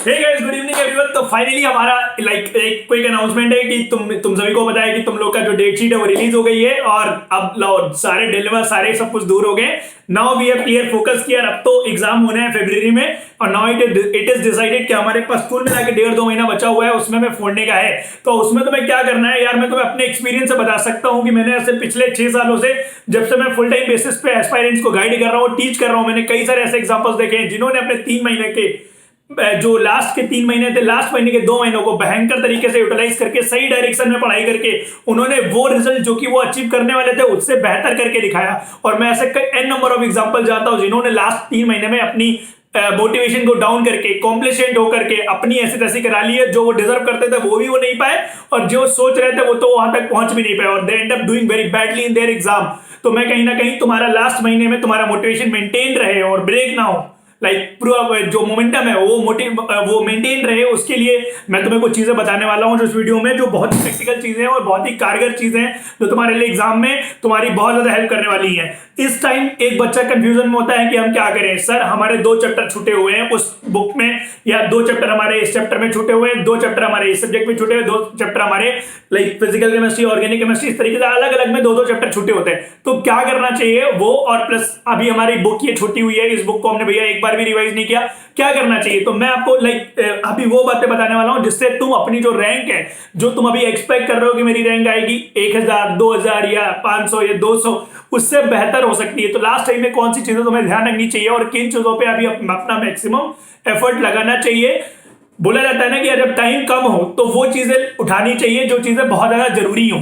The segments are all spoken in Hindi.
हे गाइस, गुड इवनिंग एवरीवन। तो फाइनली हमारा एक क्विक अनाउंसमेंट है कि तुम सभी को पता है कि तुम लोग का जो डेट शीट है वो रिलीज हो गई है और अब लो सारे डिलेमा सारे सब कुछ दूर हो गए। Now we have clear focus किया। अब तो एग्जाम होना है फरवरी में और नाउ इट इज डिसाइडेड कि हमारे पास स्कूल में जाके 1.5-2 महीना बचा हुआ है, उसमें हमें फोड़ने का है। तो उसमें तुम्हें क्या करना है यार, मैं तुम्हें अपने एक्सपीरियंस से बता सकता हूँ कि मैंने ऐसे पिछले 6 सालों से जब से मैं फुल टाइम बेसिस पे एस्पायरेंट्स को गाइड कर रहा हूँ, टीच कर रहा हूँ, मैंने कई सारे ऐसे एग्जाम्पल्स देखे हैं जिन्होंने अपने 3 महीने के जो लास्ट के 3 महीने थे, लास्ट महीने के 2 महीनों को भयंकर तरीके से यूटिलाइज करके सही डायरेक्शन में पढ़ाई करके उन्होंने वो रिजल्ट जो कि वो अचीव करने वाले थे उससे बेहतर करके दिखाया। और मैं ऐसे कई एन नंबर ऑफ एग्जांपल जानता हूं जिन्होंने लास्ट 3 महीने में अपनी मोटिवेशन को डाउन करके कॉम्प्लेसेंट होकर के अपनी ऐसी तैसी करा ली है। जो वो डिजर्व करते थे वो भी वो नहीं पाए और जो सोच रहे थे वो तो वहां तक पहुंच भी नहीं पाए और they end up doing very badly in their exam. तो मैं कहीं ना कहीं तुम्हारा लास्ट महीने में तुम्हारा मोटिवेशन मेंटेन रहे और ब्रेक ना हो, जो मोमेंटम है वो मेंटेन रहे, उसके लिए मैं तुम्हें कुछ चीजें बताने वाला हूं जो इस वीडियो में, जो बहुत ही प्रैक्टिकल चीजें हैं और बहुत ही कारगर चीजें हैं जो तुम्हारे लिए एग्जाम में तुम्हारी बहुत ज्यादा हेल्प करने वाली हैं। इस टाइम एक बच्चा कंफ्यूजन में होता है कि हम क्या करें, सर हमारे 2 चैप्टर छूटे हुए हैं उस बुक में, या 2 चैप्टर हमारे इस चैप्टर में छूटे हुए हैं, 2 चैप्टर हमारे इस सब्जेक्ट में छूटे हुए, 2 चैप्टर हमारे like physical chemistry, organic chemistry, इस तरीके से अलग अलग में 2-2 चैप्टर छूटे होते हैं। तो क्या करना चाहिए वो, और प्लस अभी हमारी बुक ये छूटी हुई है, इस बुक को हमने भैया एक बार भी रिवाइज नहीं किया, क्या करना चाहिए। तो मैं आपको अभी वो बातें बताने वाला हूं जिससे तुम अपनी जो रैंक है, जो तुम अभी एक्सपेक्ट कर रहे हो कि मेरी रैंक आएगी 1000, 2000 या 500 या 200, उससे बेहतर हो सकती है। तो लास्ट टाइम में कौन सी चीजें तुम्हें ध्यान रखनी चाहिए और किन चीजों पे अभी अपना मैक्सिमम एफर्ट लगाना चाहिए। बोला जाता है ना कि जब टाइम कम हो तो वो चीजें उठानी चाहिए जो चीजें बहुत ज्यादा जरूरी हो।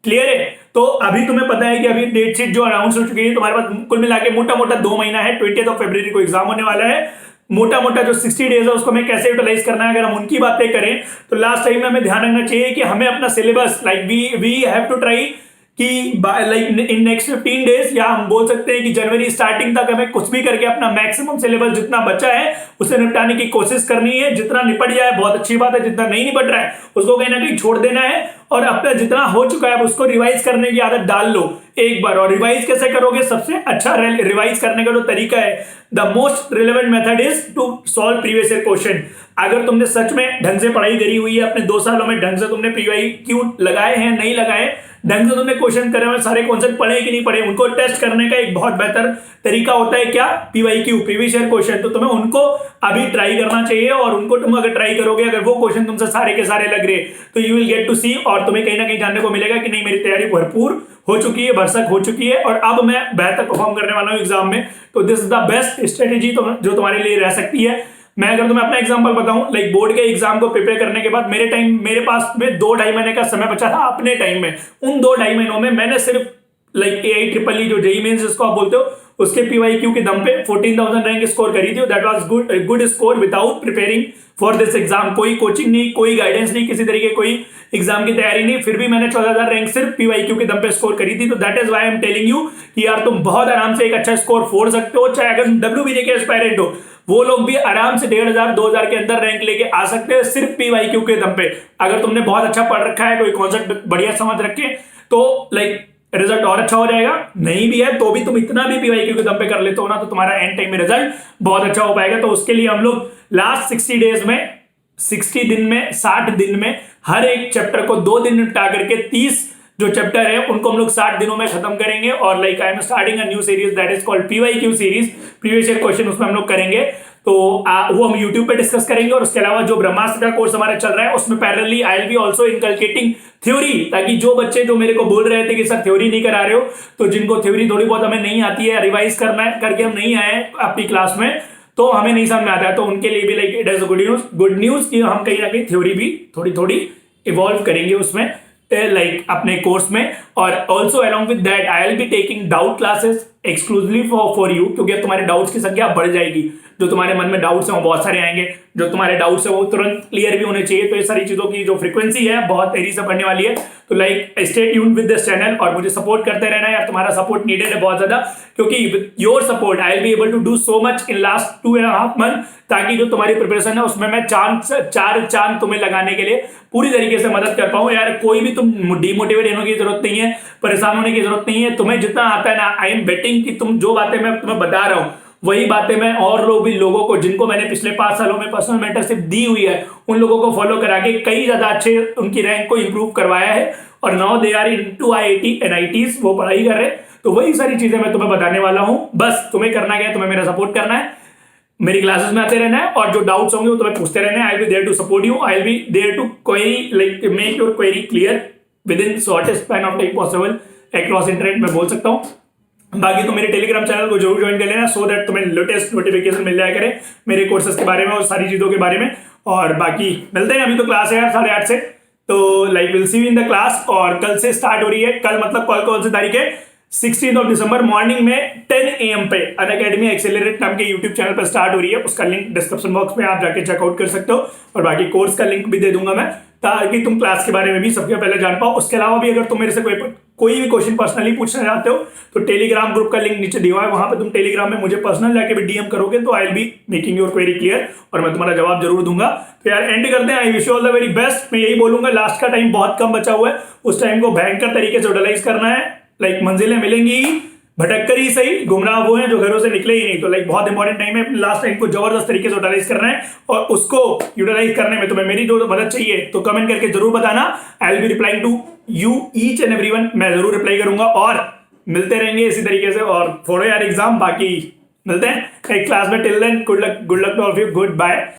क्लियर है। तो अभी तुम्हें पता है कि अभी डेट शीट जो अनाउंस हो चुकी है, तुम्हारे पास कुल मिला के मोटा मोटा 2 महीना है। 20 फरवरी को एग्जाम होने वाला है। मोटा मोटा जो 60 डेज है उसको हमें कैसे यूटिलाइज करना है, अगर हम उनकी बातें करें तो लास्ट टाइम में हमें ध्यान रखना चाहिए कि हमें अपना syllabus we have to try कि लाइक इन नेक्स्ट 15 डेज, या हम बोल सकते हैं कि जनवरी स्टार्टिंग तक हमें कुछ भी करके अपना मैक्सिमम सिलेबस जितना बचा है उसे निपटाने की कोशिश करनी है। जितना निपट जाए बहुत अच्छी बात है, जितना नहीं निपट रहा है उसको कहीं ना कहीं छोड़ देना है और अपना जितना हो चुका है उसको रिवाइज करने की आदत डाल लो एक बार। और रिवाइज कैसे करोगे, सबसे अच्छा रिवाइज करने का जो तरीका है, the most relevant method is to solve previous year question. अगर तुमने सच में ढंग से पढ़ाई करी हुई है, अपने 2 सालों में ढंग से तुमने PYQ लगाए हैं नहीं लगाए, ढंग से तुमने क्वेश्चन करे हुए, सारे कॉन्सेप्ट पढ़े कि नहीं पढ़े, उनको टेस्ट करने का एक बहुत बेहतर तरीका होता है क्या, PYQ, प्रीवियस ईयर क्वेश्चन। तो तुम्हें उनको अभी ट्राई करना चाहिए और उनको तुम अगर ट्राई करोगे, अगर वो क्वेश्चन तुमसे सारे के सारे लग रहे तो यू विल गेट टू सी, और तुम्हें कहीं ना कहीं जानने को मिलेगा कि नहीं मेरी तैयारी भरपूर हो चुकी है, भरसक हो चुकी है और अब मैं बेहतर परफॉर्म करने वाला हूं एग्जाम में। तो this is the best strategy जो तुम्हारे लिए रह सकती है। मैं अगर तुम्हें अपना एग्जांपल बताऊं, लाइक बोर्ड के एग्जाम को प्रिपेयर करने के बाद मेरे पास में 2-2.5 महीने का समय बचा था अपने टाइम में। उन 2-2.5 महीनों में मैंने सिर्फ लाइक AIEEE जो JEE मेंस जिसको आप बोलते हो उसके PYQ के दम पे 14,000 रैंक स्कोर करी थी। That was good score without preparing for this exam. कोई कोचिंग नहीं, कोई गाइडेंस नहीं, किसी तरीके कोई एग्जाम की तैयारी नहीं, फिर भी मैंने 14,000 रैंक सिर्फ PYQ के दम पे स्कोर करी थी। तो that is why I am telling you कि यार तुम बहुत आराम से एक अच्छा स्कोर फोड़ सकते हो। चाहे अगर WBJ के एस्पायरेंट हो, वो लोग भी आराम से 1,500-2,000 के अंदर रैंक लेके आ सकते हैं सिर्फ PYQ के दम पे। अगर तुमने बहुत अच्छा पढ़ रखा है, कोई कॉन्सेप्ट बढ़िया समझ रखे, तो लाइक रिजल्ट और अच्छा हो जाएगा। नहीं भी है तो भी तुम इतना भी PYQ के दम पे कर लेते हो ना, तो तुम्हारा एंड टाइम में रिजल्ट बहुत अच्छा हो पाएगा। तो उसके लिए हम लोग लास्ट 60 डेज में, 60 दिन में, 60 दिन में हर एक चैप्टर को 2 दिन निपटा करके 30 जो चैप्टर है उनको हम लोग 60 दिनों में खत्म करेंगे। और like I am starting a new series that is called PYQ series, previous year question, उसमें हम लोग करेंगे। तो वो हम YouTube पे डिस्कस करेंगे। और उसके अलावा जो ब्रह्मास्त्र का कोर्स हमारा चल रहा है उसमें parallelly I will be also inculcating theory, ताकि जो बच्चे जो मेरे को बोल रहे थे कि सर थ्योरी नहीं करा रहे हो, तो जिनको थ्योरी थोड़ी बहुत हमें नहीं आती है, रिवाइज करना है करके हम नहीं आए अपनी क्लास में, तो हमें नहीं समझ में आता है, तो उनके लिए भी like it is good news कि हम कहीं ना कहीं थ्योरी भी थोड़ी थोड़ी इवॉल्व करेंगे उसमें लाइक अपने कोर्स में। और also along with that I will be taking doubt classes exclusively for you, क्योंकि अब तुम्हारे डाउट्स की संख्या बढ़ जाएगी। जो तुम्हारे मन में डाउट्स हैं वो बहुत सारे आएंगे, जो तुम्हारे डाउट्स हैं वो तुरंत क्लियर भी होने चाहिए। तो ये सारी चीजों की जो फ्रीक्वेंसी है बहुत तेजी से बढ़ने वाली है। तो like stay tuned with this channel और मुझे सपोर्ट करते रहना यार, तुम्हारा सपोर्ट नीडेड है बहुत ज्यादा, क्योंकि with your support I will be able to do so much in last 2.5 month, ताकि जो तुम्हारी प्रिपरेशन है उसमें मैं 4 चांद तुम्हें लगाने के लिए पूरी तरीके से मदद कर पाऊं। यार कोई भी तुम डिमोटिवेट होने की जरूरत नहीं है, परेशान होने की जरूरत नहीं है। तुम्हें जितना आता है ना, आई एम बेटिंग कि तुम जो बातें मैं तुम्हें बता रहा हूं वही बातें मैं और लोगों को जिनको मैंने पिछले 5 सालों में पर्सनल मेंटरशिप दी हुई है उन लोगों को फॉलो करा के कई ज्यादा अच्छे उनकी रैंक को इंप्रूव करवाया है, और now they are into IIT NITs, वो पढ़ाई कर रहे हैं। तो वही सारी चीजें मैं तुम्हें बताने वाला हूं। बस तुम्हें करना क्या है, तुम्हें मेरा सपोर्ट करना है, मेरी क्लासेस में आते रहना है, और जो डाउट्स होंगे वो तुम्हें पूछते रहना है। I will be there to support you, I will be there to query like make your query clear with in shortest span of time possible across internet, मैं बोल सकता हूँ। बाकी तुम मेरे टेलीग्राम चैनल को जरूर ज्वाइन कर लेना, सो दैट तुम्हें लेटेस्ट नोटिफिकेशन मिल जाया करे मेरे कोर्सेज के बारे में और सारी चीजों के बारे में। और बाकी मिलते हैं, अभी तो क्लास है यार 8:30 से, तो like will see you in the class. और कल से स्टार्ट हो रही है, कल मतलब कल कौन सी तारीख है, 16 दिसंबर मॉर्निंग में 10 AM पे अनअकैडमी एक्सेलरेट नाम के यूट्यूब चैनल पर स्टार्ट हो रही है। उसका लिंक डिस्क्रिप्शन बॉक्स में आप जाके चेकआउट कर सकते हो, और बाकी कोर्स का लिंक भी दे दूंगा मैं, ताकि तुम क्लास के बारे में भी सबसे पहले जान पाओ। उसके अलावा भी अगर तुम मेरे से कोई भी क्वेश्चन पर्सनली पूछना चाहते हो तो टेलीग्राम ग्रुप का लिंक नीचे दिया हुआ है, वहां पे तुम टेलीग्राम में मुझे पर्सनल जाके भी डीएम करोगे तो आई will be making your query clear, और मैं तुम्हारा जवाब जरूर दूंगा। तो यार एंड करते हैं, I wish you all the very best. मैं यही बोलूंगा, लास्ट का टाइम बहुत कम बचा हुआ है, उस टाइम को भयंकर तरीके से यूटिलाइज करना है। लाइक मंजिलें मिलेंगी, भटक कर ही सही, गुमराह वो हैं जो घरों से निकले ही नहीं। तो लाइक बहुत इंपॉर्टेंट टाइम है, लास्ट टाइम को जबरदस्त तरीके से यूटिलाइज करना है, और उसको यूटिलाइज करने में तुम्हें मेरी जो मदद चाहिए तो कमेंट करके जरूर बताना। I will be replying to you each and everyone, मैं जरूर रिप्लाई करूंगा, और मिलते रहेंगे इसी तरीके से। और फोड़ो यार एग्जाम, बाकी मिलते हैं एक क्लास में। Till then good luck to all of you, good bye.